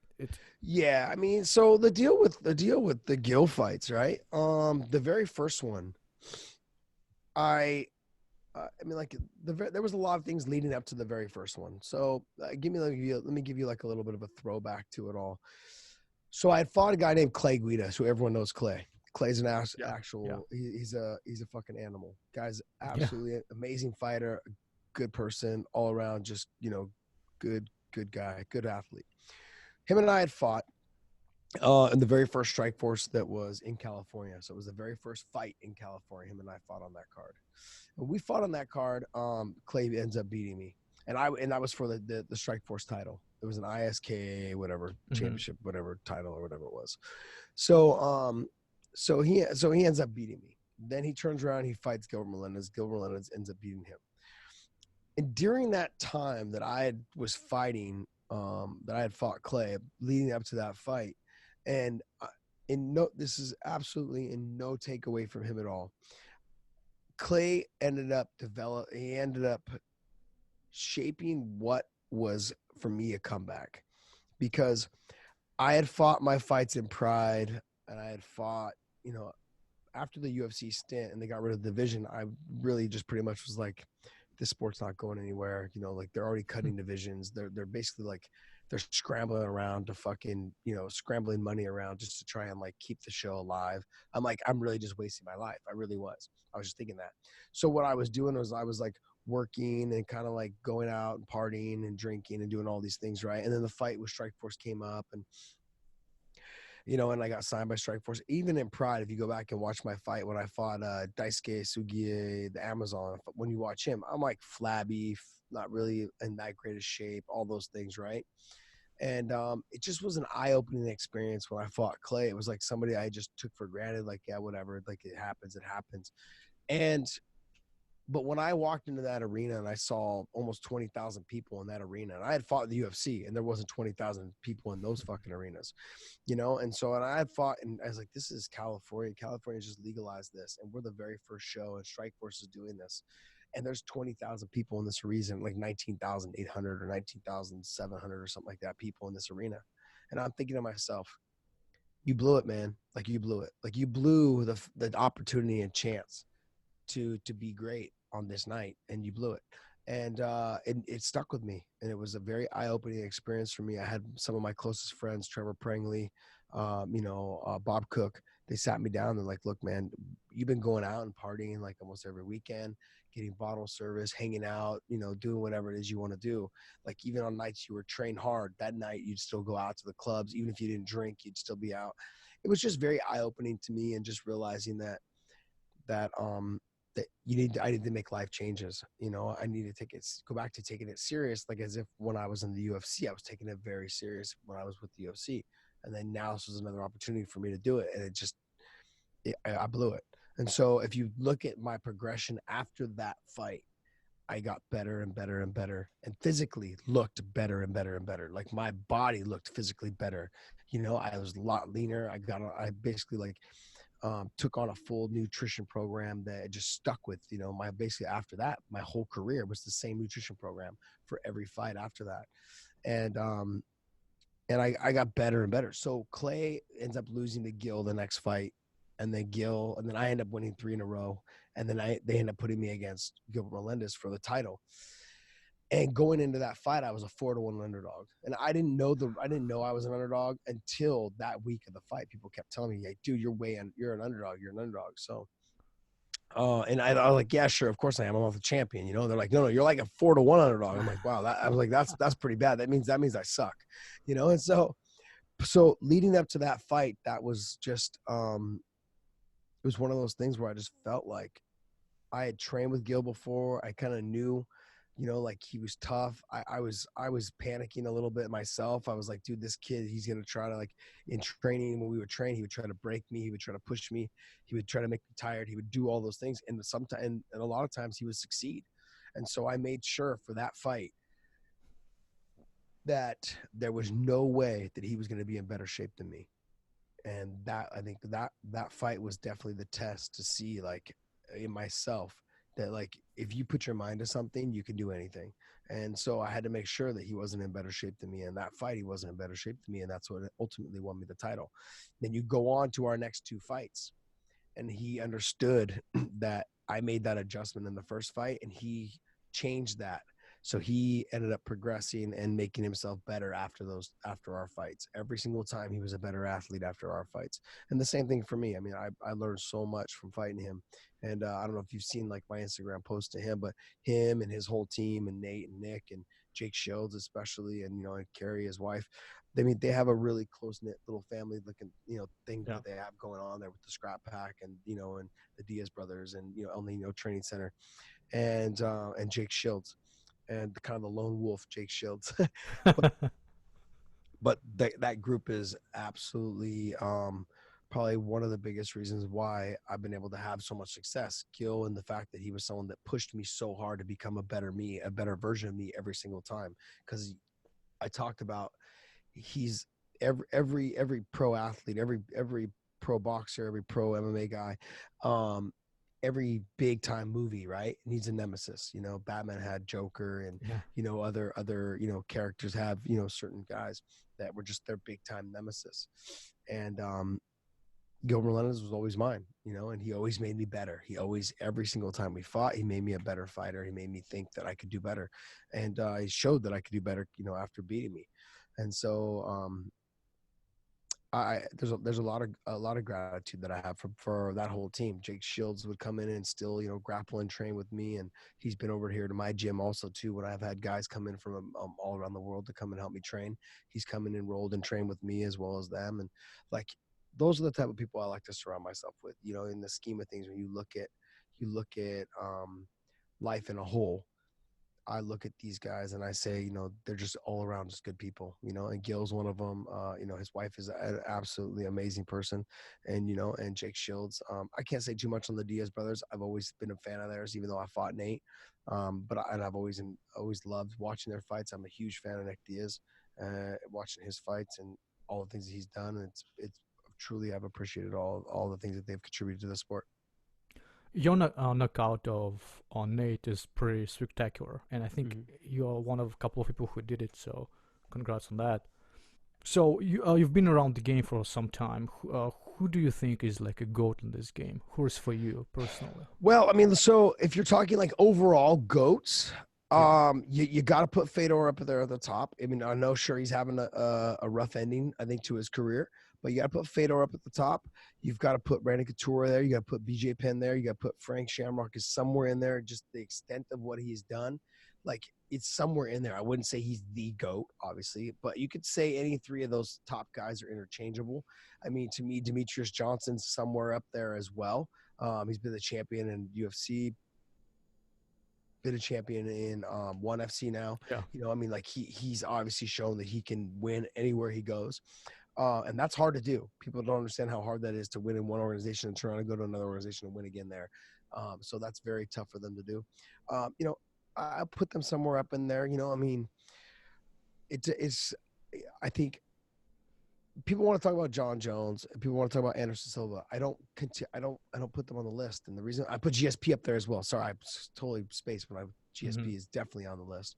Yeah. I mean, so the deal with the Gil fights, right? The very first one, there was a lot of things leading up to the very first one. So let me give you like a little bit of a throwback to it all. So I had fought a guy named Clay Guida, who everyone knows Clay. Clay's an actual, he's a fucking animal. Guy's absolutely amazing fighter, good person, all around, just, good guy, good athlete. Him and I had fought in the very first Strikeforce that was in California. So it was the very first fight in California. Him and I fought on that card. When we fought on that card, Clay ends up beating me. And that was for the Strikeforce title. It was an ISKA, whatever, championship, whatever title or whatever it was. So he ends up beating me. Then he turns around, he fights Gilbert Melendez. Gilbert Melendez ends up beating him. And during that time that I was fighting, that I had fought Clay, leading up to that fight, and this is absolutely in no takeaway from him at all. Clay ended up shaping what was for me a comeback, because I had fought my fights in Pride, and I had fought, after the UFC stint and they got rid of the division, I really just pretty much was like, this sport's not going anywhere. Like they're already cutting divisions. They're basically like they're scrambling around to fucking, scrambling money around just to try and like keep the show alive. I'm like, I'm really just wasting my life. I really was. I was just thinking that. So what I was doing was I was like working and kind of like going out and partying and drinking and doing all these things, right? And then the fight with Strikeforce came up, and and I got signed by Strikeforce. Even in Pride, if you go back and watch my fight when I fought Daisuke Sugie, the Amazon, when you watch him, I'm like flabby, not really in that great of shape, all those things, right? And it just was an eye-opening experience when I fought Clay. It was like somebody I just took for granted, like, yeah, whatever, like it happens, it happens. And but when I walked into that arena and I saw almost 20,000 people in that arena, and I had fought in the UFC and there wasn't 20,000 people in those fucking arenas, and so, and I had fought, and I was like, this is California. California just legalized this, and we're the very first show, and Strikeforce is doing this. And there's 20,000 people in this arena, like 19,800 or 19,700 or something like that, people in this arena. And I'm thinking to myself, you blew it, man. Like you blew it. Like you blew the opportunity and chance to be great on this night, and you blew it. And it stuck with me, and it was a very eye-opening experience for me. I had some of my closest friends, Trevor Prangley, Bob Cook. They sat me down. They're like, look, man, you've been going out and partying like almost every weekend, getting bottle service, hanging out, doing whatever it is you want to do. Like even on nights you were trained hard, that night you'd still go out to the clubs. Even if you didn't drink, you'd still be out. It was just very eye-opening to me, and just realizing that I need to make life changes. I need to go back to taking it serious, like as if when I was in the UFC, I was taking it very serious when I was with the UFC. And then now this was another opportunity for me to do it. And I blew it. And so if you look at my progression after that fight, I got better and better and better, and physically looked better and better and better. Like my body looked physically better. I was a lot leaner. I basically like took on a full nutrition program that just stuck with, my basically after that, my whole career was the same nutrition program for every fight after that. And I got better and better. So Clay ends up losing to Gil the next fight, and then I end up winning 3 in a row. And then they end up putting me against Gilbert Melendez for the title. And going into that fight, I was a 4-1 underdog, and I didn't know I was an underdog until that week of the fight. People kept telling me, "Hey, dude, you're an underdog. You're an underdog." So, and I was like, "Yeah, sure, of course I am. I'm not the champion." They're like, "No, you're like a 4-1 underdog." I'm like, "Wow." I was like, "That's pretty bad. That means I suck." And so leading up to that fight, that was just it was one of those things where I just felt like I had trained with Gil before. I kind of knew, like he was tough. I was panicking a little bit myself. I was like, dude, this kid, he's gonna try to, like, in training, when we would train, he would try to break me, he would try to push me, he would try to make me tired, he would do all those things, and sometimes, and a lot of times he would succeed. And so I made sure for that fight that there was no way that he was going to be in better shape than me. And I think that fight was definitely the test to see, like, in myself, that, like, if you put your mind to something, you can do anything. And so I had to make sure that he wasn't in better shape than me. And that fight, he wasn't in better shape than me. And that's what ultimately won me the title. Then you go on to our next 2 fights, and he understood that I made that adjustment in the first fight, and he changed that. So he ended up progressing and making himself better after our fights. Every single time he was a better athlete after our fights. And the same thing for me. I mean, I learned so much from fighting him. And I don't know if you've seen, like, my Instagram post to him, but him and his whole team, and Nate and Nick and Jake Shields especially, and and Carrie, his wife, they have a really close knit little family looking, thing Yeah. that they have going on there with the Scrap Pack, and and the Diaz brothers, and El Nino Training Center, and Jake Shields, and the kind of the lone wolf Jake Shields. but that group is absolutely probably one of the biggest reasons why I've been able to have so much success. Gil, and the fact that he was someone that pushed me so hard to become a better me, a better version of me every single time. Because I talked about, he's every pro athlete, every pro boxer, every pro MMA guy, every big time movie, right, needs a nemesis. Batman had Joker, and Yeah. other characters have certain guys that were just their big time nemesis. And Gilbert Melendez was always mine, and he always made me better. He always, every single time we fought, he made me a better fighter. He made me think that I could do better, and he showed that I could do better, after beating me. And so there's a lot of gratitude that I have for that whole team. Jake Shields would come in and still, you know, grapple and train with me, and he's been over here to my gym also too. When I've had guys come in from all around the world to come and help me train, he's come in, enrolled and trained with me as well as them. And like those are the type of people I like to surround myself with. You know, in the scheme of things, when you look at life in a whole, I look at these guys and I say, you know, they're just all around just good people, you know, and Gil's one of them. You know, his wife is an absolutely amazing person. And, you know, and Jake Shields. I can't say too much on the Diaz brothers. I've always been a fan of theirs, even though I fought Nate. And I've always loved watching their fights. I'm a huge fan of Nick Diaz, watching his fights and all the things that he's done. And it's truly, I've appreciated all the things that they've contributed to the sport. Your knockout of on Nate is pretty spectacular, and I think Mm-hmm. you're one of a couple of people who did it. So, congrats on that. So you've been around the game for some time. Who do you think is like a goat in this game? Who is for you personally? Well, I mean, so if you're talking like overall goats, Yeah. you got to put Fedor up there at the top. I mean, I know sure he's having a rough ending, I think, to his career, but you got to put Fedor up at the top. You've got to put Randy Couture there. You got to put BJ Penn there. You got to put Frank Shamrock is somewhere in there. Just the extent of what he's done, like it's somewhere in there. I wouldn't say he's the goat, obviously, but you could say any three of those top guys are interchangeable. I mean, to me, Demetrius Johnson's somewhere up there as well. He's been the champion in UFC, been a champion in ONE FC now. Yeah. You know, I mean, like he's obviously shown that he can win anywhere he goes. And that's hard to do. People don't understand how hard that is to win in one organization and turn around and go to another organization and win again there. So that's very tough for them to do. You know, I put them somewhere up in there. You know, I mean, it's I think people want to talk about John Jones. People want to talk about Anderson Silva. I don't put them on the list. And the reason I put GSP up there as well. Sorry, I totally spaced when Mm-hmm. GSP is definitely on the list.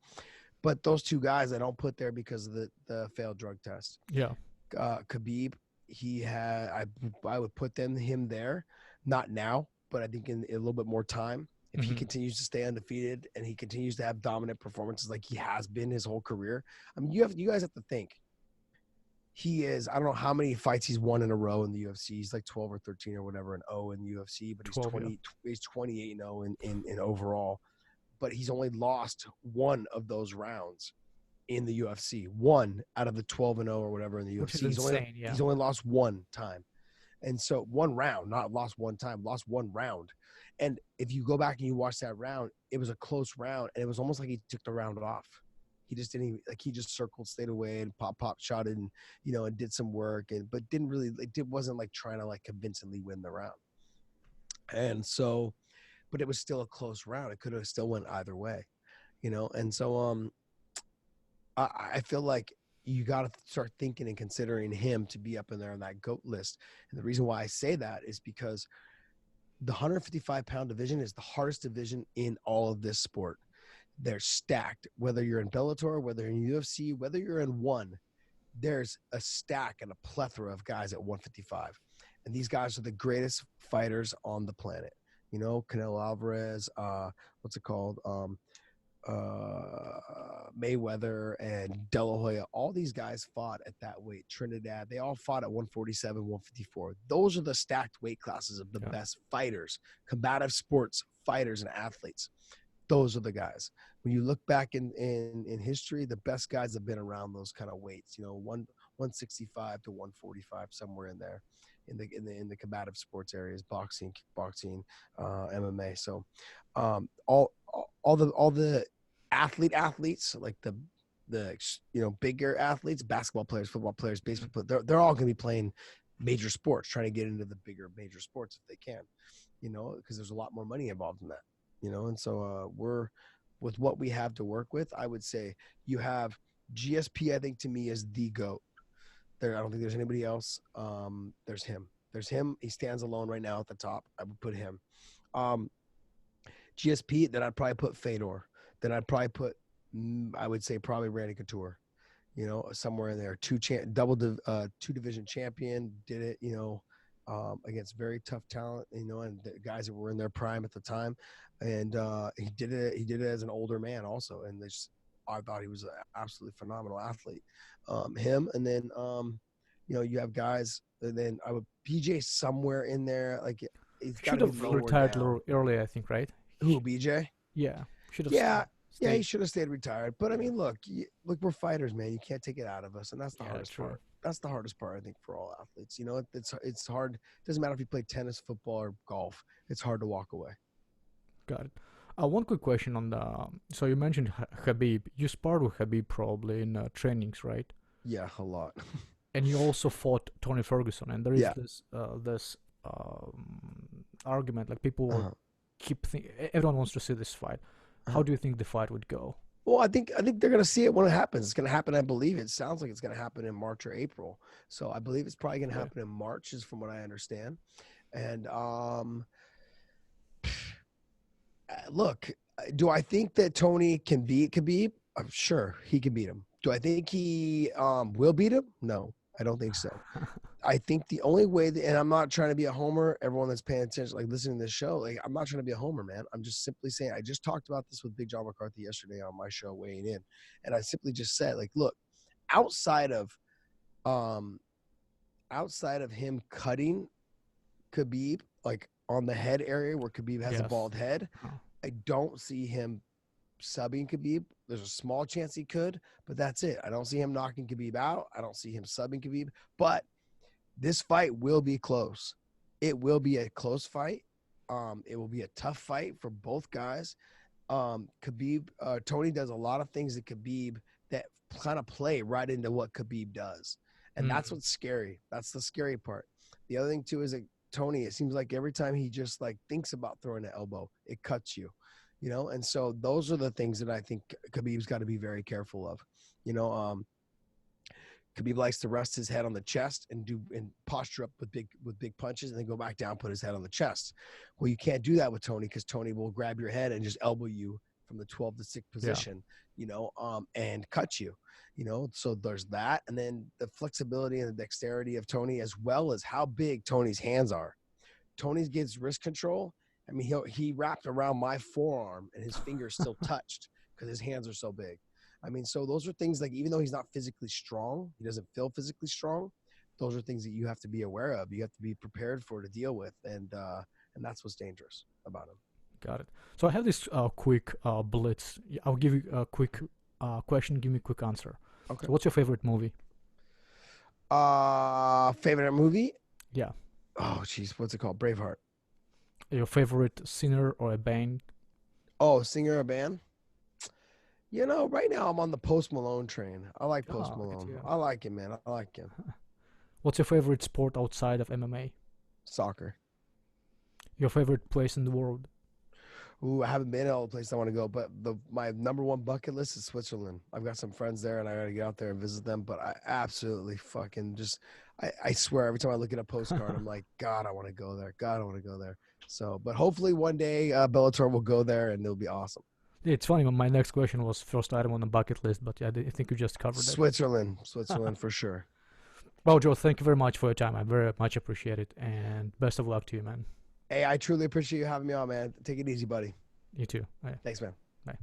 But those two guys I don't put there because of the failed drug test. Yeah. Khabib, I would put him there, not now, but I think in a little bit more time. If he Mm-hmm. continues to stay undefeated and he continues to have dominant performances like he has been his whole career, I mean, you guys have to think he is, I don't know how many fights he's won in a row in the UFC. He's like 12 or 13 or whatever and 0 in the UFC, but 12. Yeah. he's 28 and 0 in overall. But he's only lost one of those rounds in the UFC. One out of the 12 and 0 or whatever in the Which is UFC. insane. Yeah. He's only lost one time. And so one round, not lost one time, lost one round. And if you go back and you watch that round, it was a close round and it was almost like he took the round off. He just didn't even, like he just circled, stayed away, and pop shot it, and you know, and did some work, and but didn't really, it wasn't like trying to like convincingly win the round. And so, but it was still a close round. It could have still went either way, you know. And so, I feel like you got to start thinking and considering him to be up in there on that GOAT list. And the reason why I say that is because the 155-pound division is the hardest division in all of this sport. They're stacked. Whether you're in Bellator, whether you're in UFC, whether you're in ONE, there's a stack and a plethora of guys at 155. And these guys are the greatest fighters on the planet. You know, Canelo Alvarez, what's it called? Mayweather and De La Hoya, all these guys fought at that weight. Trinidad, they all fought at 147, 154. Those are the stacked weight classes of the Yeah. best fighters, combative sports fighters and athletes. Those are the guys. When you look back in history, the best guys have been around those kind of weights. You know, 165 to 145, somewhere in there, in the combative sports areas, boxing, kickboxing, MMA. So, all the athletes like the you know, bigger athletes, basketball players, football players, baseball players, they're all going to be playing major sports, trying to get into the bigger major sports if they can, you know, because there's a lot more money involved in that, you know. And so we're, with what we have to work with, I would say you have GSP. I think to me is the GOAT. There, I don't think there's anybody else. There's him. There's him. He stands alone right now at the top. I would put him. Um, GSP. Then I'd probably put Fedor. Then I'd probably put, I would say probably Randy Couture. You know, somewhere in there. Two division champion. Did it. You know, against very tough talent. You know, and the guys that were in their prime at the time. And he did it. He did it as an older man also. And this, I thought he was an absolutely phenomenal athlete. Him, and then you have guys, and then I would BJ somewhere in there. Like he's got Should to be have lower retired a down. little early, I think, right? Who, BJ? Yeah, should have Yeah, yeah, he stayed. should have stayed retired. But I mean, look, we're fighters, man. You can't take it out of us, and that's the Yeah, hardest true. part. That's the hardest part, I think, for all athletes. It's hard. It doesn't matter if you play tennis, football, or golf. It's hard to walk away. Got it. One quick question on the. So you mentioned Khabib. You sparred with Khabib probably in trainings, right? Yeah, a lot. And you also fought Tony Ferguson, and there is Yeah. this argument, like people Uh-huh. everyone wants to see this fight. How do you think the fight would go? Well, I think they're gonna see it when it happens. It's gonna happen. I believe it sounds like it's gonna happen in March or April. So I believe it's probably gonna Okay. happen in March, is from what I understand. And look, do I think that Tony can beat Khabib? I'm sure he can beat him. Do I think he will beat him? No, I don't think so. I think the only way and I'm not trying to be a homer. Everyone that's paying attention, like listening to this show, like I'm not trying to be a homer, man. I'm just simply saying, I just talked about this with Big John McCarthy yesterday on my show, weighing in. And I simply just said, like, look, outside of him cutting Khabib, like on the head area where Khabib has a Yes. bald head, Oh. I don't see him subbing Khabib. There's a small chance he could, but that's it. I don't see him knocking Khabib out. I don't see him subbing Khabib. But this fight will be close. It will be a close fight. It will be a tough fight for both guys. Khabib, Tony does a lot of things to Khabib that kind of play right into what Khabib does. And that's what's scary. That's the scary part. The other thing too is that Tony, it seems like every time he just like thinks about throwing an elbow, it cuts you, and so those are the things that I think Khabib's got to be very careful of. Khabib likes to rest his head on the chest and posture up with big punches and then go back down, put his head on the chest. Well, you can't do that with Tony, because Tony will grab your head and just elbow you from the 12-6 position, and cut you. So there's that. And then the flexibility and the dexterity of Tony, as well as how big Tony's hands are. Tony gets wrist control. I mean, he wrapped around my forearm and his fingers still touched because his hands are so big. I mean, so those are things, like, even though he's not physically strong, he doesn't feel physically strong. Those are things that you have to be aware of. You have to be prepared for, to deal with. And that's what's dangerous about him. Got it. So I have this quick blitz. I'll give you a quick question. Give me a quick answer. Okay. So what's your favorite movie? Favorite movie? Yeah. Oh, geez. What's it called? Braveheart. Your favorite singer or a band? Oh, singer or band? Right now I'm on the Post Malone train. I like Post Malone. I like him, man. I like him. What's your favorite sport outside of MMA? Soccer. Your favorite place in the world? Ooh, I haven't been to all the places I want to go, but my number one bucket list is Switzerland. I've got some friends there, and I got to get out there and visit them. But I absolutely fucking I swear, every time I look at a postcard, I'm like, God, I want to go there. God, I want to go there. So, but hopefully one day Bellator will go there, and it'll be awesome. It's funny. My next question was first item on the bucket list, but yeah, I think you just covered it. Switzerland for sure. Well, Joe, thank you very much for your time. I very much appreciate it, and best of luck to you, man. Hey, I truly appreciate you having me on, man. Take it easy, buddy. You too. Bye. Thanks, man. Bye.